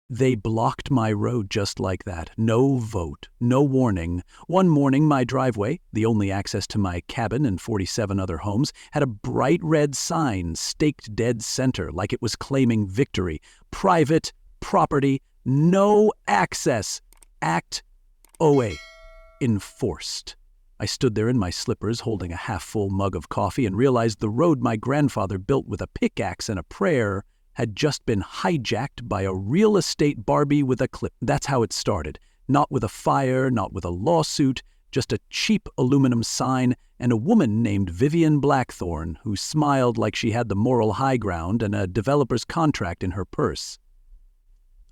They blocked my road just like that. No vote, no warning. One morning, my driveway, the only access to my cabin and 47 other homes, had a bright red sign staked dead center like it was claiming victory. Private property, no access. Act OA. Enforced. I stood there in my slippers holding a half-full mug of coffee and realized the road my grandfather built with a pickaxe and a prayer had just been hijacked by a real estate Barbie with a clip. That's how it started. Not with a fire, not with a lawsuit, just a cheap aluminum sign and a woman named Vivian Blackthorne who smiled like she had the moral high ground and a developer's contract in her purse.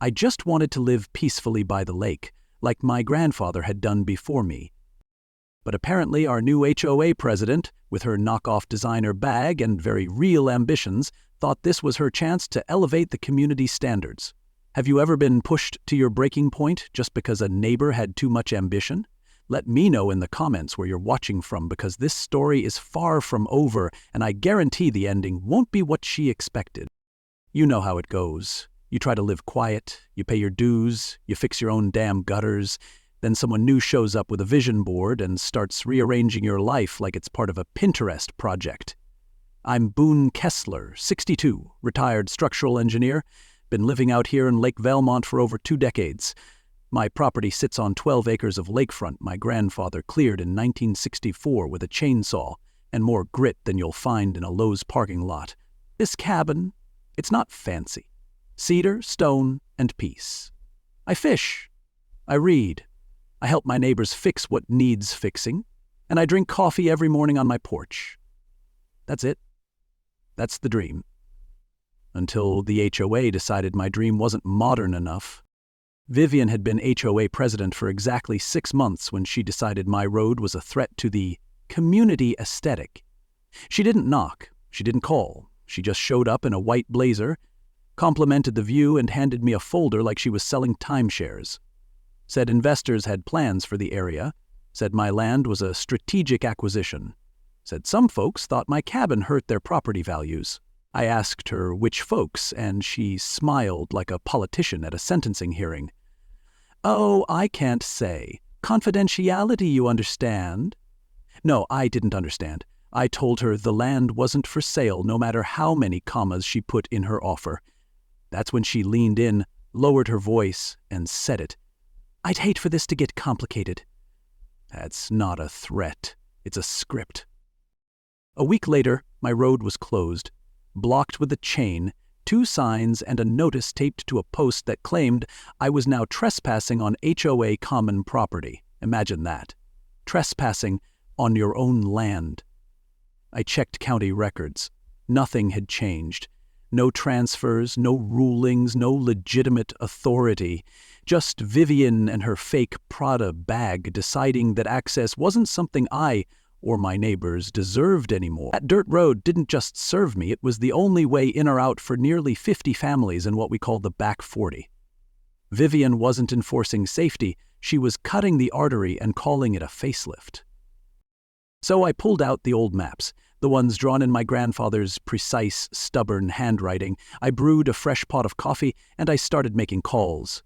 I just wanted to live peacefully by the lake, like my grandfather had done before me. But apparently our new HOA president, with her knockoff designer bag and very real ambitions, thought this was her chance to elevate the community standards. Have you ever been pushed to your breaking point just because a neighbor had too much ambition? Let me know in the comments where you're watching from, because this story is far from over and I guarantee the ending won't be what she expected. You know how it goes. You try to live quiet, you pay your dues, you fix your own damn gutters, then someone new shows up with a vision board and starts rearranging your life like it's part of a Pinterest project. I'm Boone Kessler, 62, retired structural engineer, been living out here in Lake Valmont for over 2 decades. My property sits on 12 acres of lakefront my grandfather cleared in 1964 with a chainsaw and more grit than you'll find in a Lowe's parking lot. This cabin, it's not fancy. Cedar, stone, and peace. I fish. I read. I help my neighbors fix what needs fixing, and I drink coffee every morning on my porch. That's it. That's the dream. Until the HOA decided my dream wasn't modern enough. Vivian had been HOA president for exactly 6 months when she decided my road was a threat to the community aesthetic. She didn't knock. She didn't call. She just showed up in a white blazer, complimented the view, and handed me a folder like she was selling timeshares. Said investors had plans for the area. Said my land was a strategic acquisition. Said some folks thought my cabin hurt their property values. I asked her which folks, and she smiled like a politician at a sentencing hearing. Oh, I can't say. Confidentiality, you understand? No, I didn't understand. I told her the land wasn't for sale no matter how many commas she put in her offer. That's when she leaned in, lowered her voice, and said it. I'd hate for this to get complicated. That's not a threat. It's a script. A week later, my road was closed, blocked with a chain, 2 signs, and a notice taped to a post that claimed I was now trespassing on HOA common property. Imagine that. Trespassing on your own land. I checked county records. Nothing had changed. No transfers, no rulings, no legitimate authority. Just Vivian and her fake Prada bag deciding that access wasn't something I or my neighbors deserved anymore. That dirt road didn't just serve me, it was the only way in or out for nearly 50 families in what we call the back 40. Vivian wasn't enforcing safety, she was cutting the artery and calling it a facelift. So I pulled out the old maps, the ones drawn in my grandfather's precise, stubborn handwriting. I brewed a fresh pot of coffee and I started making calls.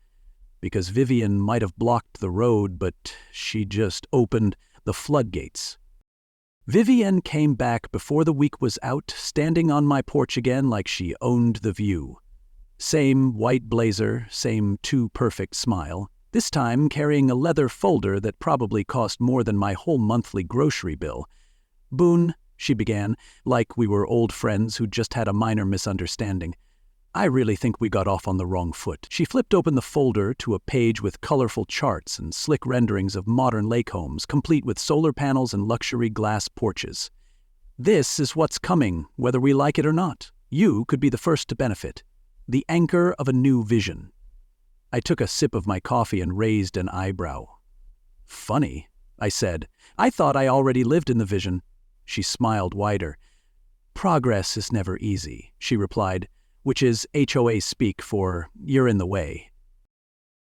Because Vivian might have blocked the road, but she just opened the floodgates. Vivian came back before the week was out, standing on my porch again like she owned the view. Same white blazer, same too perfect smile, this time carrying a leather folder that probably cost more than my whole monthly grocery bill. Boone, she began, like we were old friends who just had a minor misunderstanding. I really think we got off on the wrong foot. She flipped open the folder to a page with colorful charts and slick renderings of modern lake homes, complete with solar panels and luxury glass porches. This is what's coming, whether we like it or not. You could be the first to benefit. The anchor of a new vision. I took a sip of my coffee and raised an eyebrow. Funny, I said. I thought I already lived in the vision. She smiled wider. Progress is never easy, she replied, which is HOA speak for you're in the way.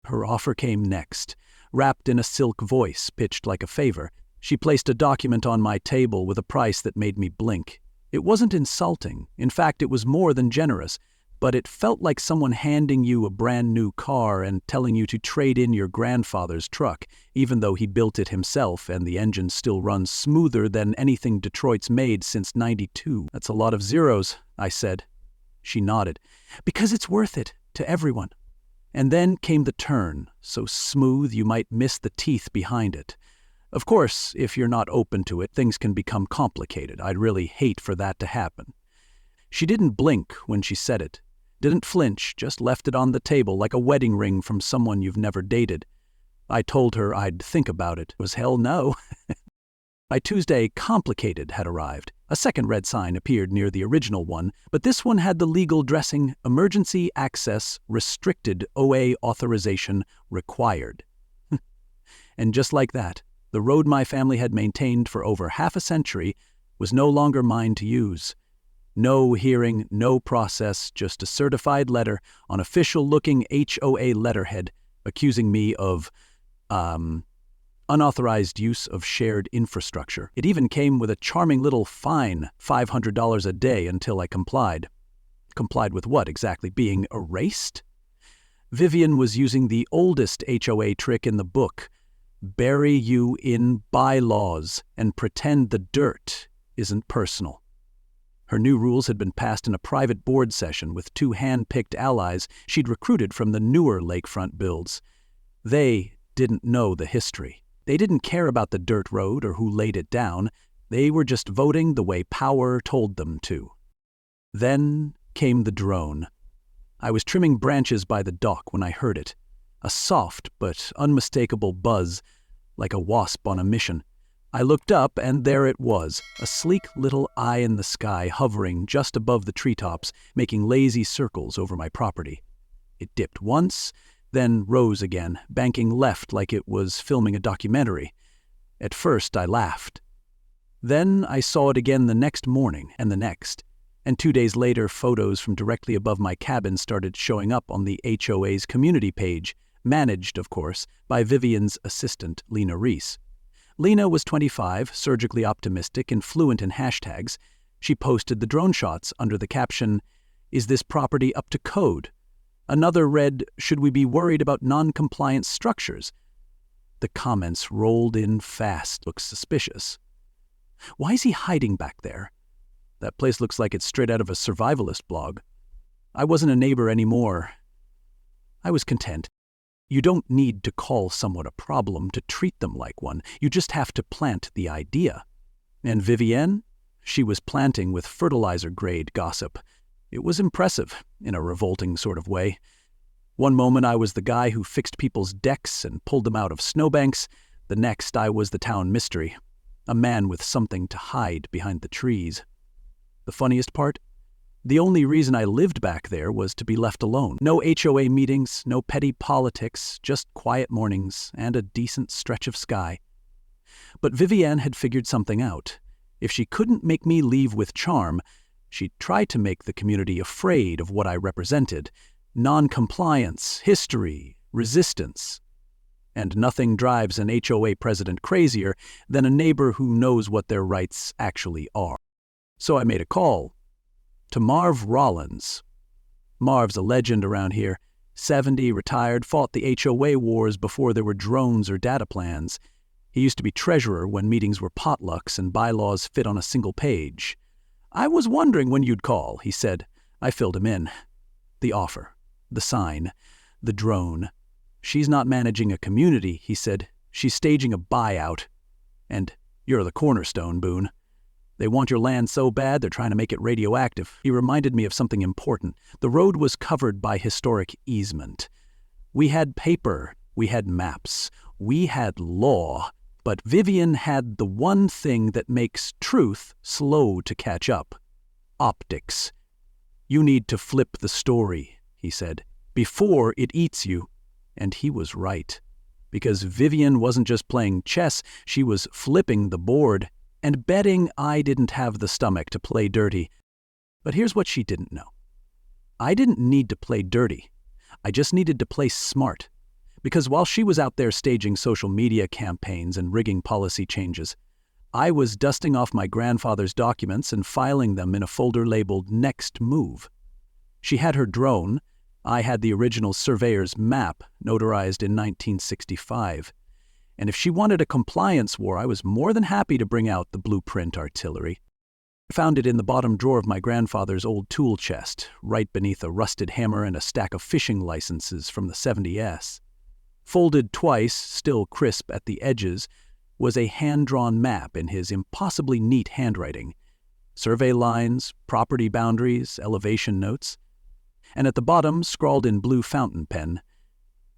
Her offer came next. Wrapped in a silk voice pitched like a favor, she placed a document on my table with a price that made me blink. It wasn't insulting. In fact, it was more than generous. but it felt like someone handing you a brand new car and telling you to trade in your grandfather's truck, even though he built it himself and the engine still runs smoother than anything Detroit's made since '92. That's a lot of zeros, I said. She nodded. Because it's worth it, to everyone. And then came the turn, so smooth you might miss the teeth behind it. Of course, if you're not open to it, things can become complicated. I'd really hate for that to happen. She didn't blink when she said it. Didn't flinch, just left it on the table like a wedding ring from someone you've never dated. I told her I'd think about it. It was hell no. By Tuesday, Complicated had arrived. A second red sign appeared near the original one, but this one had the legal dressing, Emergency Access Restricted OA Authorization Required. And just like that, the road my family had maintained for over half a century was no longer mine to use. No hearing, no process, just a certified letter on official-looking HOA letterhead accusing me of, unauthorized use of shared infrastructure. It even came with a charming little fine, $500 a day, until I complied. Complied with what exactly? Being erased? Vivian was using the oldest HOA trick in the book. Bury you in bylaws and pretend the dirt isn't personal. Her new rules had been passed in a private board session with 2 hand-picked allies she'd recruited from the newer lakefront builds. They didn't know the history. They didn't care about the dirt road or who laid it down. They were just voting the way power told them to. Then came the drone. I was trimming branches by the dock when I heard it. A soft but unmistakable buzz, like a wasp on a mission. I looked up, and there it was, a sleek little eye in the sky hovering just above the treetops, making lazy circles over my property. It dipped once, then rose again, banking left like it was filming a documentary. At first, I laughed. Then I saw it again the next morning, and the next. And 2 days later, photos from directly above my cabin started showing up on the HOA's community page, managed, of course, by Vivian's assistant, Lena Reese. Lena was 25, surgically optimistic and fluent in hashtags. She posted the drone shots under the caption, "Is this property up to code?" Another read, "Should we be worried about non-compliant structures?" The comments rolled in fast. Looks suspicious. Why is he hiding back there? That place looks like it's straight out of a survivalist blog. I wasn't a neighbor anymore. I was content. You don't need to call someone a problem to treat them like one. You just have to plant the idea. And Vivienne? She was planting with fertilizer-grade gossip. It was impressive, in a revolting sort of way. One moment I was the guy who fixed people's decks and pulled them out of snowbanks. The next I was the town mystery, a man with something to hide behind the trees. The funniest part? The only reason I lived back there was to be left alone. No HOA meetings, no petty politics, just quiet mornings and a decent stretch of sky. But Vivienne had figured something out. If she couldn't make me leave with charm, she'd try to make the community afraid of what I represented. Non-compliance, history, resistance. And nothing drives an HOA president crazier than a neighbor who knows what their rights actually are. So I made a call. To Marv Rollins. Marv's a legend around here. 70, retired, fought the HOA wars before there were drones or data plans. He used to be treasurer when meetings were potlucks and bylaws fit on a single page. "I was wondering when you'd call," he said. I filled him in. The offer, the sign, the drone. "She's not managing a community," he said. "She's staging a buyout. And you're the cornerstone, Boone. They want your land so bad they're trying to make it radioactive." He reminded me of something important. The road was covered by historic easement. We had paper, we had maps, we had law, but Vivian had the one thing that makes truth slow to catch up. Optics. "You need to flip the story," he said, "before it eats you." And he was right. Because Vivian wasn't just playing chess, she was flipping the board and betting I didn't have the stomach to play dirty. But here's what she didn't know. I didn't need to play dirty. I just needed to play smart. Because while she was out there staging social media campaigns and rigging policy changes, I was dusting off my grandfather's documents and filing them in a folder labeled Next Move. She had her drone. I had the original surveyor's map, notarized in 1965. And if she wanted a compliance war, I was more than happy to bring out the blueprint artillery. I found it in the bottom drawer of my grandfather's old tool chest, right beneath a rusted hammer and a stack of fishing licenses from the 70s. Folded twice, still crisp at the edges, was a hand-drawn map in his impossibly neat handwriting. Survey lines, property boundaries, elevation notes. And at the bottom, scrawled in blue fountain pen,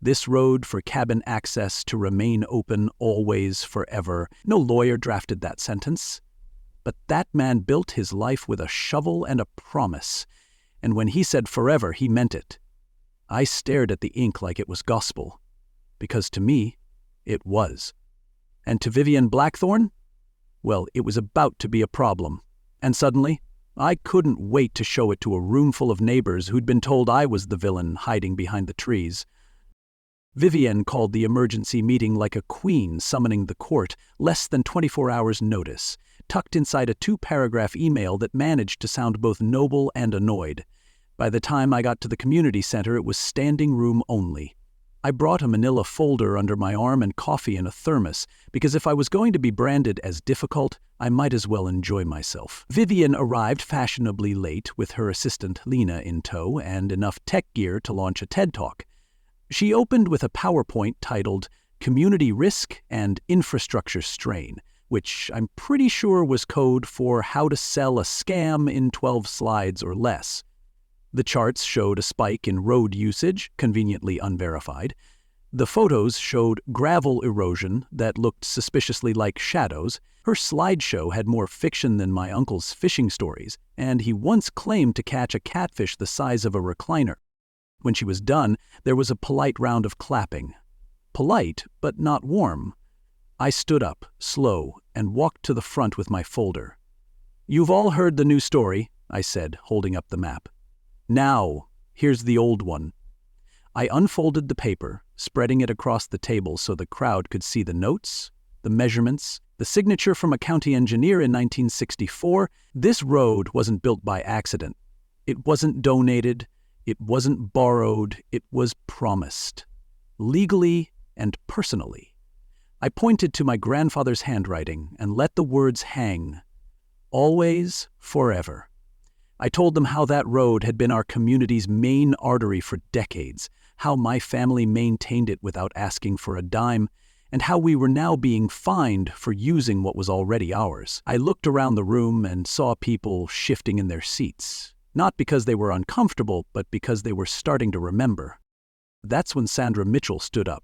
"This road for cabin access to remain open always forever." No lawyer drafted that sentence. But that man built his life with a shovel and a promise, and when he said forever, he meant it. I stared at the ink like it was gospel, because to me, it was. And to Vivian Blackthorne? Well, it was about to be a problem. And suddenly, I couldn't wait to show it to a room full of neighbors who'd been told I was the villain hiding behind the trees. Vivian called the emergency meeting like a queen summoning the court, less than 24 hours' notice, tucked inside a 2-paragraph email that managed to sound both noble and annoyed. By the time I got to the community center, it was standing room only. I brought a manila folder under my arm and coffee in a thermos, because if I was going to be branded as difficult, I might as well enjoy myself. Vivian arrived fashionably late with her assistant Lena in tow and enough tech gear to launch a TED Talk. She opened with a PowerPoint titled Community Risk and Infrastructure Strain, which I'm pretty sure was code for how to sell a scam in 12 slides or less. The charts showed a spike in road usage, conveniently unverified. The photos showed gravel erosion that looked suspiciously like shadows. Her slideshow had more fiction than my uncle's fishing stories, and he once claimed to catch a catfish the size of a recliner. When she was done, there was a polite round of clapping. Polite, but not warm. I stood up, slow, and walked to the front with my folder. "You've all heard the new story," I said, holding up the map. "Now, here's the old one." I unfolded the paper, spreading it across the table so the crowd could see the notes, the measurements, the signature from a county engineer in 1964. This road wasn't built by accident. It wasn't donated. It wasn't borrowed. It was promised. Legally and personally. I pointed to my grandfather's handwriting and let the words hang. Always, forever. I told them how that road had been our community's main artery for decades, how my family maintained it without asking for a dime, and how we were now being fined for using what was already ours. I looked around the room and saw people shifting in their seats, not because they were uncomfortable, but because they were starting to remember. That's when Sandra Mitchell stood up.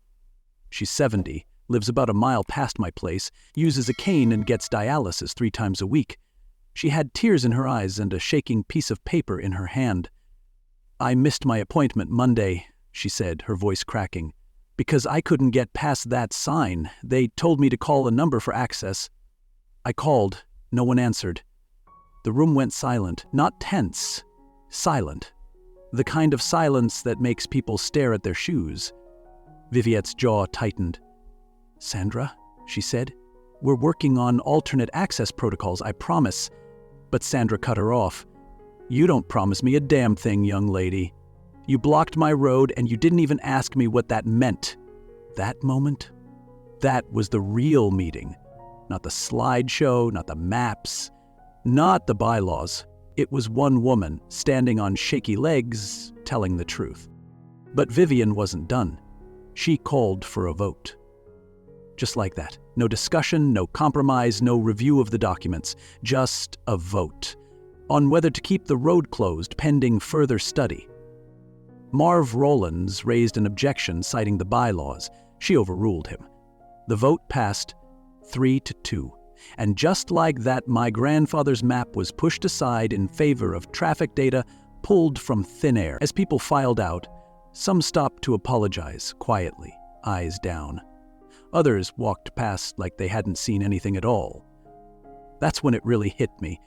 She's 70, lives about a mile past my place, uses a cane and gets dialysis 3 times a week. She had tears in her eyes and a shaking piece of paper in her hand. "I missed my appointment Monday," she said, her voice cracking, "because I couldn't get past that sign. They told me to call a number for access. I called. No one answered. The room went silent, not tense, silent. The kind of silence that makes people stare at their shoes. Viviette's jaw tightened. "Sandra," she said, "we're working on alternate access protocols, I promise." But Sandra cut her off. "You don't promise me a damn thing, young lady. You blocked my road and you didn't even ask me what that meant." That moment? That was the real meeting. Not the slideshow, not the maps, not the bylaws. It was one woman, standing on shaky legs, telling the truth. But Vivian wasn't done. She called for a vote. Just like that. No discussion, no compromise, no review of the documents. Just a vote on whether to keep the road closed pending further study. Marv Rollins raised an objection citing the bylaws. She overruled him. The vote passed 3-2. And just like that, my grandfather's map was pushed aside in favor of traffic data pulled from thin air. As people filed out, some stopped to apologize quietly, eyes down. Others walked past like they hadn't seen anything at all. That's when it really hit me.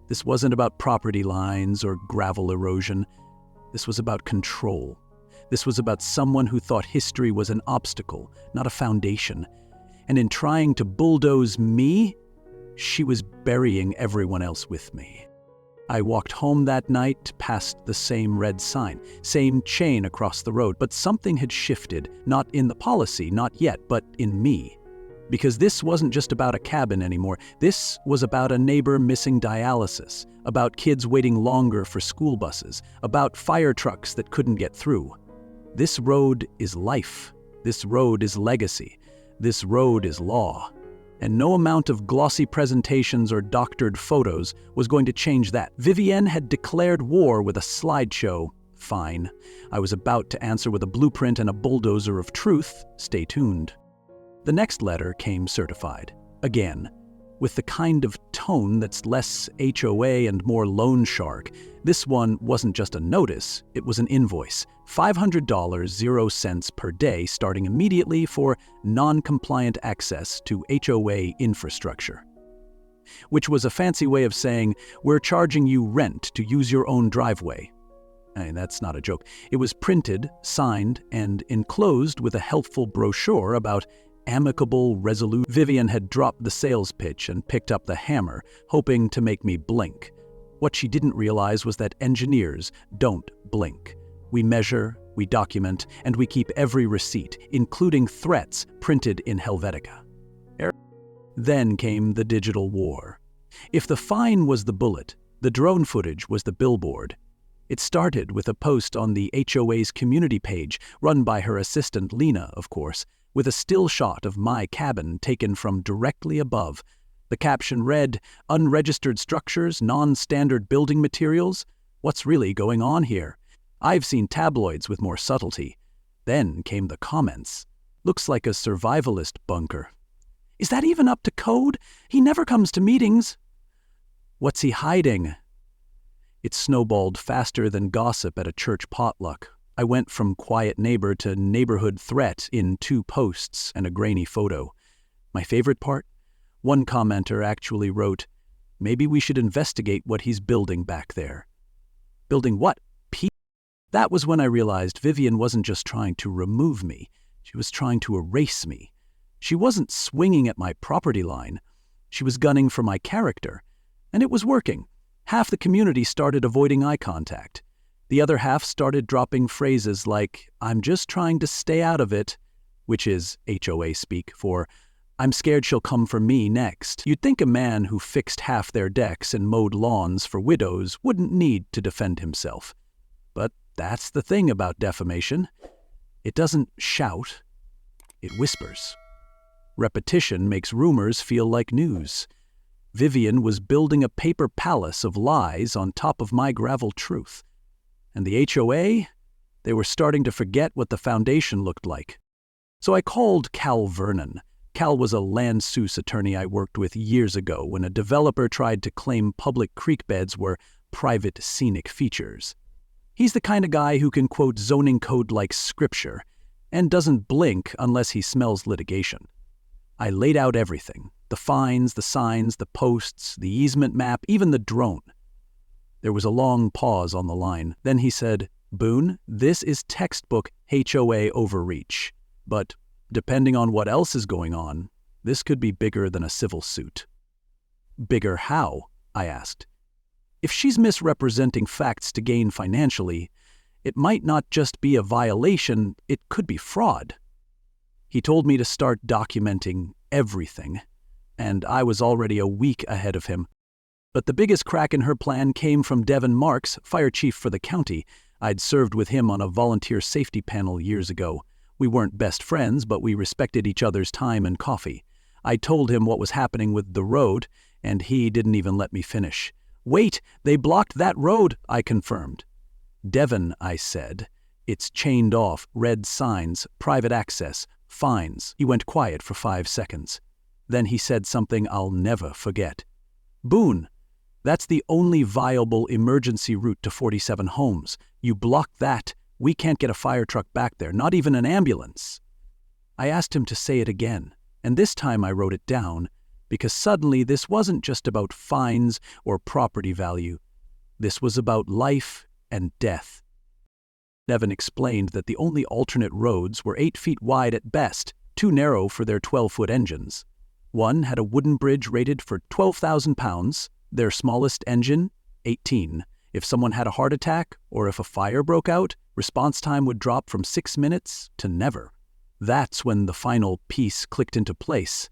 This wasn't about property lines or gravel erosion. This was about control. This was about someone who thought history was an obstacle, not a foundation. And in trying to bulldoze me, she was burying everyone else with me. I walked home that night past the same red sign, same chain across the road, but something had shifted, not in the policy, not yet, but in me. Because this wasn't just about a cabin anymore. This was about a neighbor missing dialysis, about kids waiting longer for school buses, about fire trucks that couldn't get through. This road is life. This road is legacy. This road is law. And no amount of glossy presentations or doctored photos was going to change that. Vivienne had declared war with a slideshow. Fine. I was about to answer with a blueprint and a bulldozer of truth. Stay tuned. The next letter came certified. Again, with the kind of tone that's less HOA and more loan shark. This one wasn't just a notice, it was an invoice. $500, 0 cents per day, starting immediately for non-compliant access to HOA infrastructure. Which was a fancy way of saying, we're charging you rent to use your own driveway. That's not a joke. It was printed, signed, and enclosed with a helpful brochure about amicable resolution. Vivienne had dropped the sales pitch and picked up the hammer, hoping to make me blink. What she didn't realize was that engineers don't blink. We measure, we document, and we keep every receipt, including threats printed in Helvetica. Then came the digital war. If the fine was the bullet, the drone footage was the billboard. It started with a post on the HOA's community page, run by her assistant Lena, of course, with a still shot of my cabin taken from directly above. The caption read, "Unregistered structures, non-standard building materials? What's really going on here?" I've seen tabloids with more subtlety. Then came the comments. "Looks like a survivalist bunker. Is that even up to code? He never comes to meetings." "What's he hiding?" It snowballed faster than gossip at a church potluck. I went from quiet neighbor to neighborhood threat in 2 posts and a grainy photo. My favorite part? One commenter actually wrote, "Maybe we should investigate what he's building back there." Building what? That was when I realized Vivienne wasn't just trying to remove me. She was trying to erase me. She wasn't swinging at my property line. She was gunning for my character. And it was working. Half the community started avoiding eye contact. The other half started dropping phrases like, "I'm just trying to stay out of it," which is HOA speak for, "I'm scared she'll come for me next." You'd think a man who fixed half their decks and mowed lawns for widows wouldn't need to defend himself. But that's the thing about defamation. It doesn't shout, it whispers. Repetition makes rumors feel like news. Vivienne was building a paper palace of lies on top of my gravel truth. And the HOA? They were starting to forget what the foundation looked like. So I called Cal Vernon. Cal was a land suit attorney I worked with years ago when a developer tried to claim public creek beds were private scenic features. He's the kind of guy who can quote zoning code like scripture and doesn't blink unless he smells litigation. I laid out everything: the fines, the signs, the posts, the easement map, even the drone. There was a long pause on the line. Then he said, "Boone, this is textbook HOA overreach. But depending on what else is going on, this could be bigger than a civil suit." "Bigger how?" I asked. "If she's misrepresenting facts to gain financially, it might not just be a violation, it could be fraud." He told me to start documenting everything, and I was already a week ahead of him. But the biggest crack in her plan came from Devin Marks, fire chief for the county. I'd served with him on a volunteer safety panel years ago. We weren't best friends, but we respected each other's time and coffee. I told him what was happening with the road, and he didn't even let me finish. "Wait, they blocked that road," I confirmed. "Devin," I said, "it's chained off, red signs, private access, fines." He went quiet for 5 seconds. Then he said something I'll never forget. "Boone, that's the only viable emergency route to 47 homes. You block that, we can't get a fire truck back there, not even an ambulance." I asked him to say it again, and this time I wrote it down, because suddenly this wasn't just about fines or property value. This was about life and death. Devin explained that the only alternate roads were 8 feet wide at best, too narrow for their 12-foot engines. One had a wooden bridge rated for 12,000 pounds, their smallest engine, 18. If someone had a heart attack or if a fire broke out, response time would drop from 6 minutes to never. That's when the final piece clicked into place.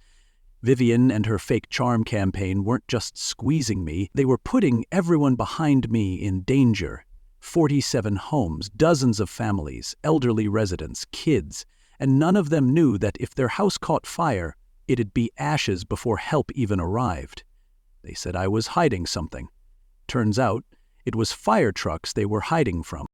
Vivian and her fake charm campaign weren't just squeezing me, they were putting everyone behind me in danger. 47 homes, dozens of families, elderly residents, kids, and none of them knew that if their house caught fire, it'd be ashes before help even arrived. They said I was hiding something. Turns out, it was fire trucks they were hiding from.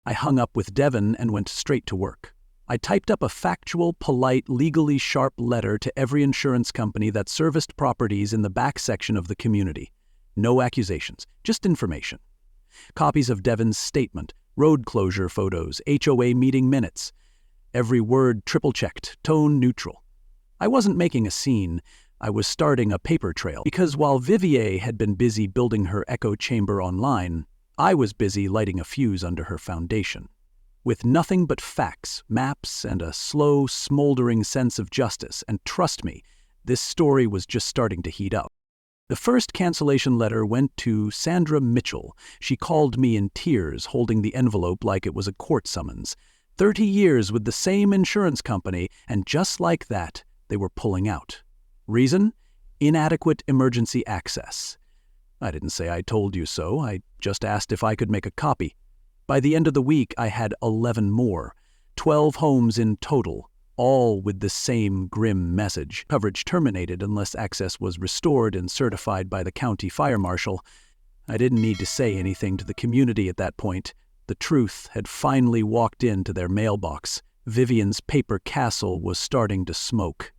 I hung up with Devon and went straight to work. I typed up a factual, polite, legally sharp letter to every insurance company that serviced properties in the back section of the community. No accusations, just information. Copies of Devon's statement, road closure photos, HOA meeting minutes. Every word triple-checked, tone neutral. I wasn't making a scene. I was starting a paper trail, because while Vivier had been busy building her echo chamber online, I was busy lighting a fuse under her foundation. With nothing but facts, maps, and a slow, smoldering sense of justice, and trust me, this story was just starting to heat up. The first cancellation letter went to Sandra Mitchell. She called me in tears, holding the envelope like it was a court summons. 30 years with the same insurance company, and just like that, they were pulling out. Reason? Inadequate emergency access. I didn't say I told you so, I just asked if I could make a copy. By the end of the week, I had 11 more, 12 homes in total, all with the same grim message. Coverage terminated unless access was restored and certified by the county fire marshal. I didn't need to say anything to the community at that point. The truth had finally walked into their mailbox. Vivian's paper castle was starting to smoke.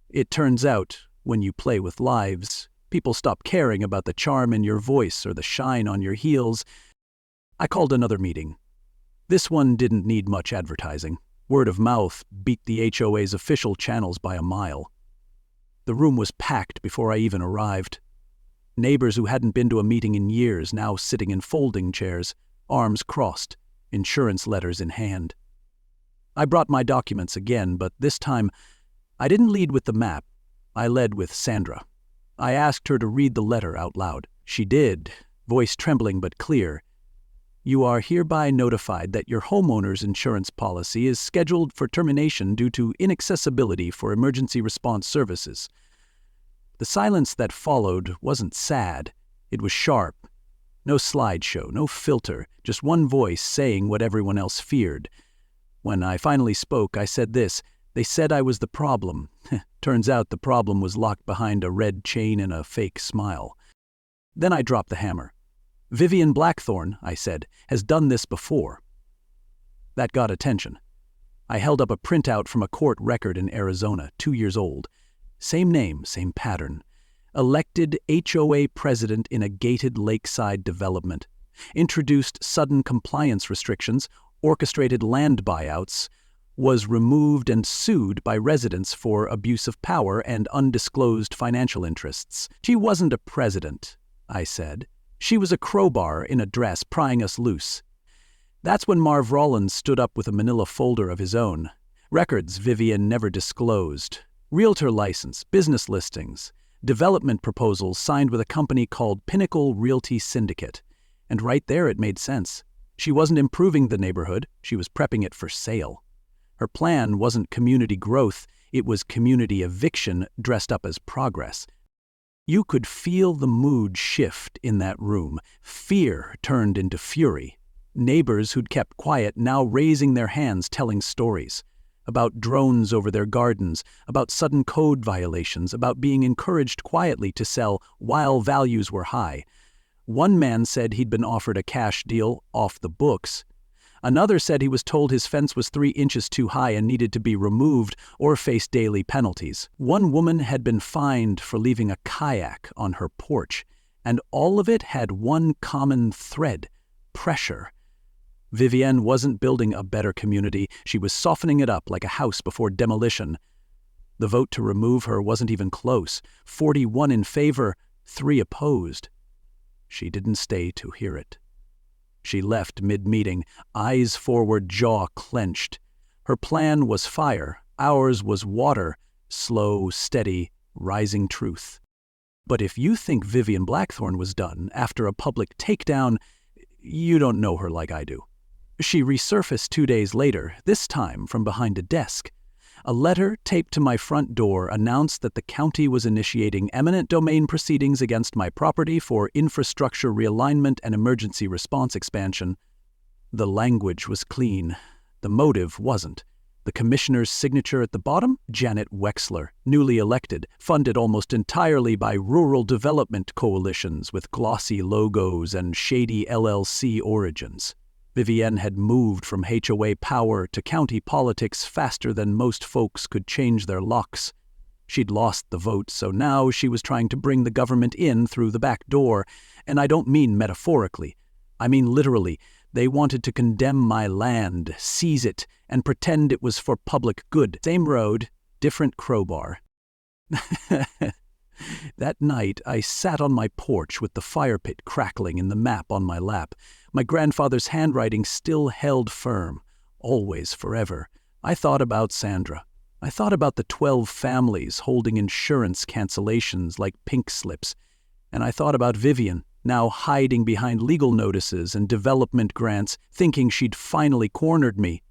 It turns out, when you play with lives, people stop caring about the charm in your voice or the shine on your heels. I called another meeting. This one didn't need much advertising. Word of mouth beat the HOA's official channels by a mile. The room was packed before I even arrived. Neighbors who hadn't been to a meeting in years now sitting in folding chairs, arms crossed, insurance letters in hand. I brought my documents again, but this time I didn't lead with the map. I led with Sandra. I asked her to read the letter out loud. She did, voice trembling but clear. You are hereby notified that your homeowner's insurance policy is scheduled for termination due to inaccessibility for emergency response services. The silence that followed wasn't sad. It was sharp. No slideshow, no filter, just one voice saying what everyone else feared. When I finally spoke, I said this. They said I was the problem. Turns out the problem was locked behind a red chain and a fake smile. Then I dropped the hammer. Vivian Blackthorne, I said, has done this before. That got attention. I held up a printout from a court record in Arizona, 2 years old. Same name, same pattern. Elected HOA president in a gated lakeside development. Introduced sudden compliance restrictions, orchestrated land buyouts, was removed and sued by residents for abuse of power and undisclosed financial interests. She wasn't a president, I said. She was a crowbar in a dress prying us loose. That's when Marv Rollins stood up with a manila folder of his own. Records Vivian never disclosed. Realtor license, business listings, development proposals signed with a company called Pinnacle Realty Syndicate. And right there it made sense. She wasn't improving the neighborhood, she was prepping it for sale. Her plan wasn't community growth, it was community eviction dressed up as progress. You could feel the mood shift in that room. Fear turned into fury. Neighbors who'd kept quiet now raising their hands telling stories. About drones over their gardens, about sudden code violations, about being encouraged quietly to sell while values were high. One man said he'd been offered a cash deal off the books. Another said he was told his fence was 3 inches too high and needed to be removed or face daily penalties. One woman had been fined for leaving a kayak on her porch, and all of it had one common thread: pressure. Vivienne wasn't building a better community, she was softening it up like a house before demolition. The vote to remove her wasn't even close. 41 in favor, 3 opposed. She didn't stay to hear it. She left mid-meeting, eyes forward, jaw clenched. Her plan was fire, ours was water, slow, steady, rising truth. But if you think Vivian Blackthorne was done after a public takedown, you don't know her like I do. She resurfaced 2 days later, this time from behind a desk. A letter taped to my front door announced that the county was initiating eminent domain proceedings against my property for infrastructure realignment and emergency response expansion. The language was clean. The motive wasn't. The commissioner's signature at the bottom? Janet Wexler, newly elected, funded almost entirely by rural development coalitions with glossy logos and shady LLC origins. Vivienne had moved from HOA power to county politics faster than most folks could change their locks. She'd lost the vote, so now she was trying to bring the government in through the back door, and I don't mean metaphorically. I mean literally. They wanted to condemn my land, seize it, and pretend it was for public good. Same road, different crowbar. That night, I sat on my porch with the fire pit crackling and the map on my lap. My grandfather's handwriting still held firm, always, forever. I thought about Sandra. I thought about the 12 families holding insurance cancellations like pink slips. And I thought about Vivian, now hiding behind legal notices and development grants, thinking she'd finally cornered me.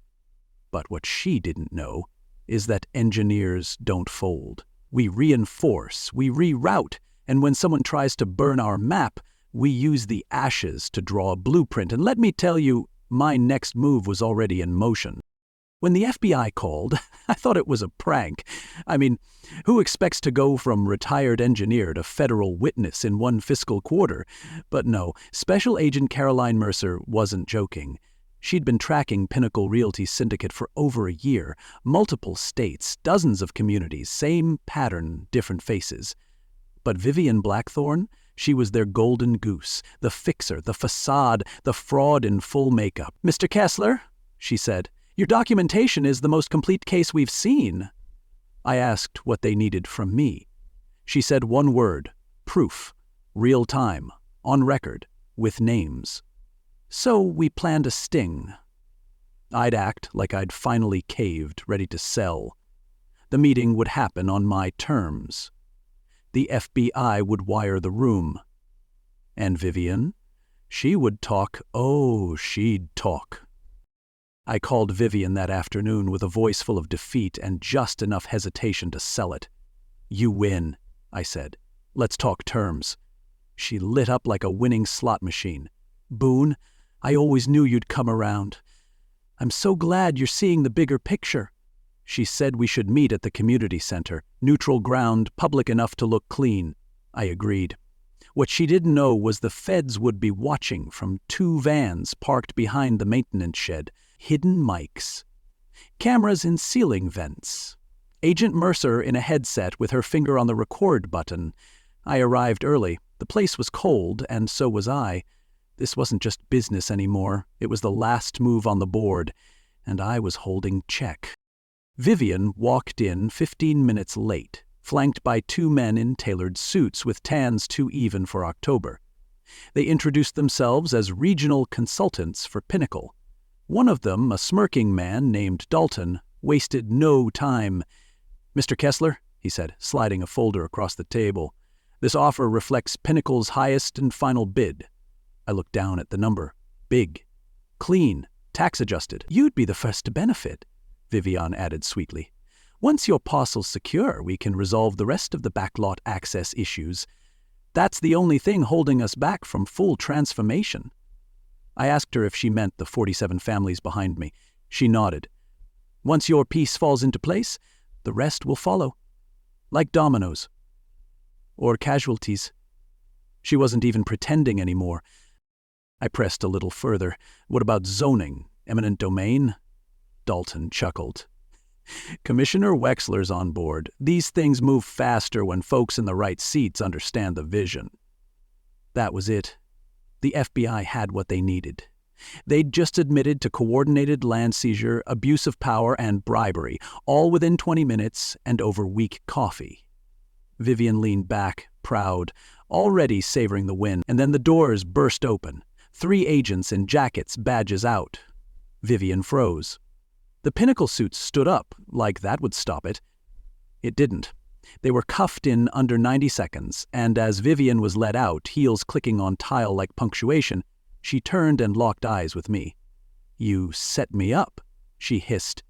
But what she didn't know is that engineers don't fold. We reinforce, we reroute, and when someone tries to burn our map, we use the ashes to draw a blueprint. And let me tell you, my next move was already in motion. When the FBI called, I thought it was a prank. I mean, who expects to go from retired engineer to federal witness in one fiscal quarter? But no, Special Agent Caroline Mercer wasn't joking. She'd been tracking Pinnacle Realty Syndicate for over a year, multiple states, dozens of communities, same pattern, different faces. But Vivian Blackthorne, she was their golden goose, the fixer, the facade, the fraud in full makeup. "Mr. Kessler," she said, "your documentation is the most complete case we've seen." I asked what they needed from me. She said one word: proof, real time, on record, with names. So we planned a sting. I'd act like I'd finally caved, ready to sell. The meeting would happen on my terms. The FBI would wire the room. And Vivian? She would talk. Oh, she'd talk. I called Vivian that afternoon with a voice full of defeat and just enough hesitation to sell it. "You win," I said. "Let's talk terms." She lit up like a winning slot machine. "Boone, I always knew you'd come around. I'm so glad you're seeing the bigger picture." She said we should meet at the community center, neutral ground, public enough to look clean. I agreed. What she didn't know was the feds would be watching from 2 vans parked behind the maintenance shed, hidden mics, cameras in ceiling vents, Agent Mercer in a headset with her finger on the record button. I arrived early. The place was cold, and so was I. This wasn't just business anymore. It was the last move on the board, and I was holding check. Vivian walked in 15 minutes late, flanked by 2 men in tailored suits with tans too even for October. They introduced themselves as regional consultants for Pinnacle. One of them, a smirking man named Dalton, wasted no time. "Mr. Kessler," he said, sliding a folder across the table, "this offer reflects Pinnacle's highest and final bid." I looked down at the number. Big. Clean. Tax-adjusted. "You'd be the first to benefit," Vivian added sweetly. "Once your parcel's secure, we can resolve the rest of the backlot access issues. That's the only thing holding us back from full transformation." I asked her if she meant the 47 families behind me. She nodded. "Once your piece falls into place, the rest will follow. Like dominoes. Or casualties." She wasn't even pretending anymore. I pressed a little further. "What about zoning? Eminent domain?" Dalton chuckled. "Commissioner Wexler's on board. These things move faster when folks in the right seats understand the vision." That was it. The FBI had what they needed. They'd just admitted to coordinated land seizure, abuse of power, and bribery, all within 20 minutes and over weak coffee. Vivian leaned back, proud, already savoring the win, and then the doors burst open. 3 agents in jackets, badges out. Vivian froze. The Pinnacle suits stood up, like that would stop it. It didn't. They were cuffed in under 90 seconds, and as Vivian was let out, heels clicking on tile like punctuation, she turned and locked eyes with me. "You set me up," she hissed.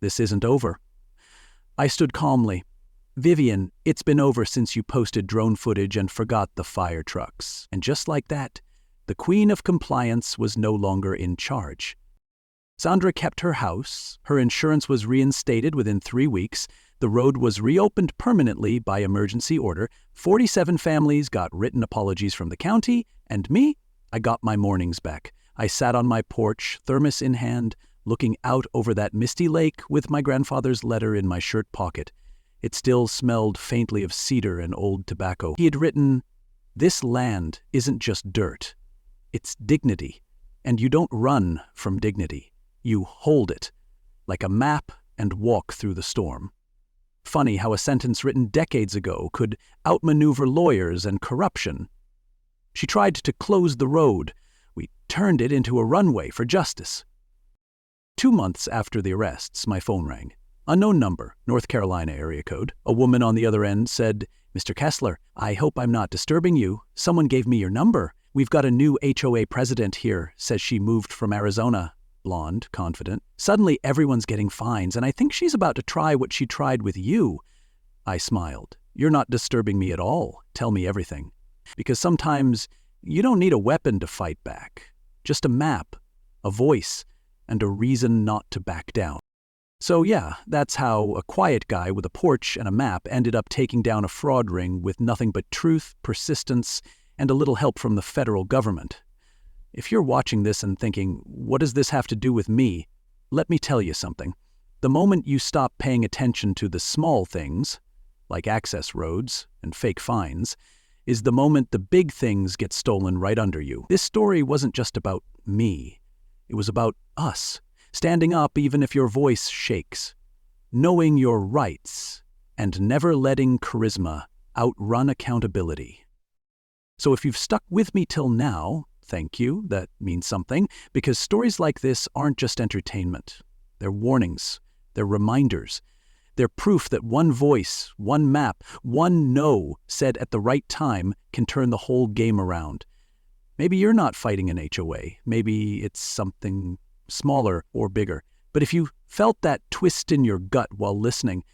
"This isn't over." I stood calmly. "Vivian, it's been over since you posted drone footage and forgot the fire trucks." And just like that, the queen of compliance was no longer in charge. Sandra kept her house, her insurance was reinstated within 3 weeks, the road was reopened permanently by emergency order, 47 families got written apologies from the county, and me, I got my mornings back. I sat on my porch, thermos in hand, looking out over that misty lake with my grandfather's letter in my shirt pocket. It still smelled faintly of cedar and old tobacco. He had written, "This land isn't just dirt. It's dignity, and you don't run from dignity. You hold it, like a map, and walk through the storm." Funny how a sentence written decades ago could outmaneuver lawyers and corruption. She tried to close the road. We turned it into a runway for justice. 2 months after the arrests, my phone rang. Unknown number, North Carolina area code. A woman on the other end said, "Mr. Kessler, I hope I'm not disturbing you. Someone gave me your number. We've got a new HOA president here," says she moved from Arizona. Blonde, confident. "Suddenly everyone's getting fines, and I think she's about to try what she tried with you." I smiled. "You're not disturbing me at all. Tell me everything." Because sometimes you don't need a weapon to fight back. Just a map, a voice, and a reason not to back down. So yeah, that's how a quiet guy with a porch and a map ended up taking down a fraud ring with nothing but truth, persistence, and a little help from the federal government. If you're watching this and thinking, "What does this have to do with me?" Let me tell you something. The moment you stop paying attention to the small things, like access roads and fake fines, is the moment the big things get stolen right under you. This story wasn't just about me. It was about us, standing up even if your voice shakes, knowing your rights, and never letting charisma outrun accountability. So if you've stuck with me till now, thank you, that means something, because stories like this aren't just entertainment. They're warnings, they're reminders, they're proof that one voice, one map, one no said at the right time can turn the whole game around. Maybe you're not fighting an HOA, maybe it's something smaller or bigger, but if you felt that twist in your gut while listening,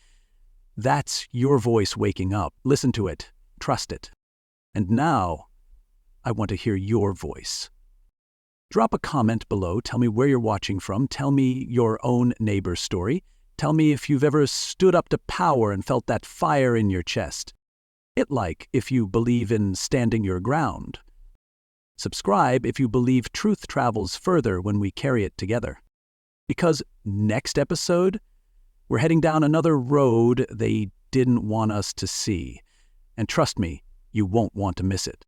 that's your voice waking up. Listen to it, trust it. And now, I want to hear your voice. Drop a comment below, tell me where you're watching from, tell me your own neighbor's story, tell me if you've ever stood up to power and felt that fire in your chest. Hit like if you believe in standing your ground. Subscribe if you believe truth travels further when we carry it together. Because next episode, we're heading down another road they didn't want us to see. And trust me, you won't want to miss it.